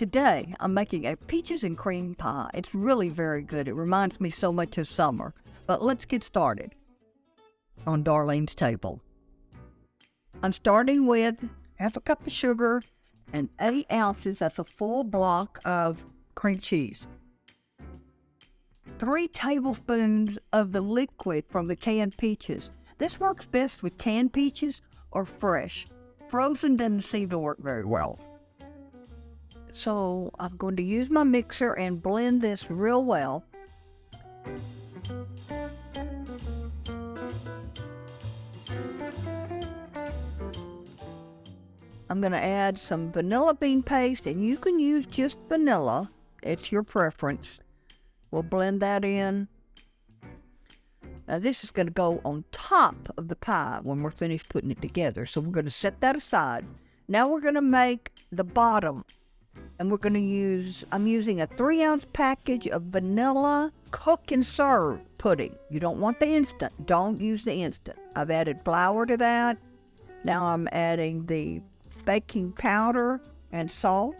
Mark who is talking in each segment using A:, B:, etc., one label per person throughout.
A: today I'm making a peaches and cream pie. It's really very good. It reminds me so much of summer. But let's get started on Darlene's table. I'm starting with half a cup of sugar and 8 ounces, that's a full block of cream cheese. 3 tablespoons of the liquid from the canned peaches. This works best with canned peaches or fresh. Frozen doesn't seem to work very well. So I'm going to use my mixer and blend this real well. I'm going to add some vanilla bean paste, and you can use just vanilla. It's your preference. We'll blend that in. Now this is going to go on top of the pie when we're finished putting it together. So we're going to set that aside. Now we're going to make the bottom. And we're going to use, I'm using a 3-ounce package of vanilla cook and serve pudding. You don't want the instant. Don't use the instant. I've added flour to that. Now I'm adding the baking powder and salt.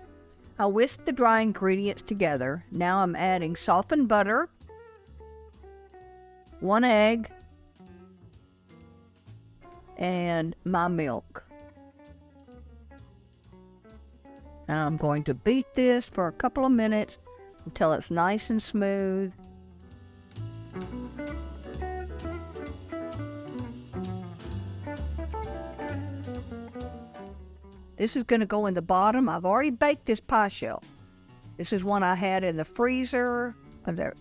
A: I whisked the dry ingredients together. Now I'm adding softened butter, 1 egg, and my milk. Now I'm going to beat this for a couple of minutes until it's nice and smooth. This is going to go in the bottom. I've already baked this pie shell. This is one I had in the freezer,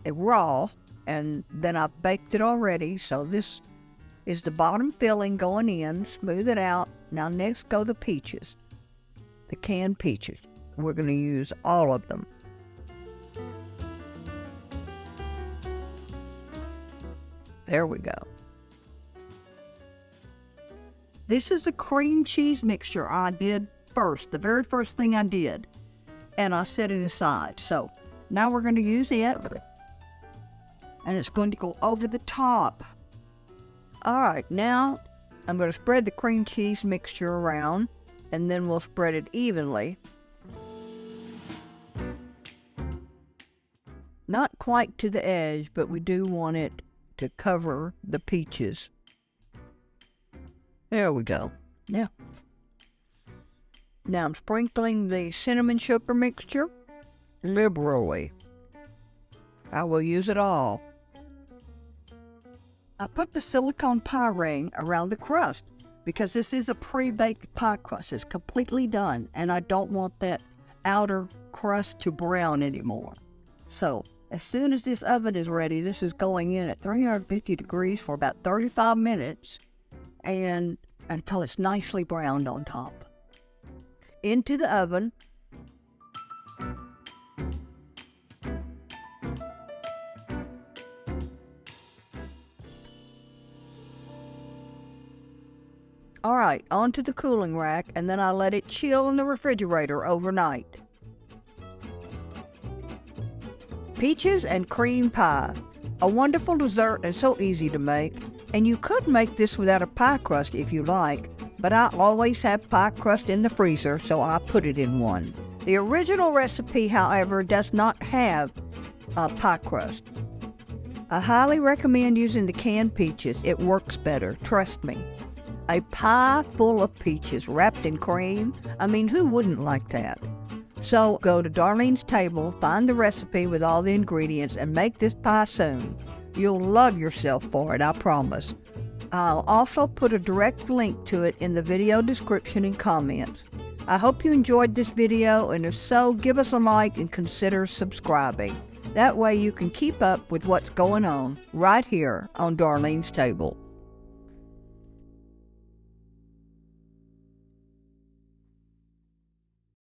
A: raw, and then I've baked it already. So this is the bottom filling going in. Smooth it out. Now next go the peaches. The canned peaches. We're going to use all of them. There we go. This is the cream cheese mixture I did first, the very first thing I did. And I set it aside. So now we're going to use it. And it's going to go over the top. All right, now I'm going to spread the cream cheese mixture around. And then we'll spread it evenly. Not quite to the edge, but we do want it to cover the peaches. There we go. Yeah. Now I'm sprinkling the cinnamon sugar mixture liberally. I will use it all. I put the silicone pie ring around the crust because this is a pre-baked pie crust. It's completely done, and I don't want that outer crust to brown anymore. So as soon as this oven is ready, this is going in at 350 degrees for about 35 minutes and until it's nicely browned on top. Into the oven. All right, onto the cooling rack, and then I let it chill in the refrigerator overnight. Peaches and cream pie. A wonderful dessert and so easy to make. And you could make this without a pie crust if you like, but I always have pie crust in the freezer, so I put it in one. The original recipe, however, does not have a pie crust. I highly recommend using the canned peaches. It works better, trust me. A pie full of peaches wrapped in cream. I mean, who wouldn't like that? So go to Darlene's table, find the recipe with all the ingredients, and make this pie soon. You'll love yourself for it, I promise. I'll also put a direct link to it in the video description and comments. I hope you enjoyed this video, and if so, give us a like and consider subscribing. That way you can keep up with what's going on right here on Darlene's table.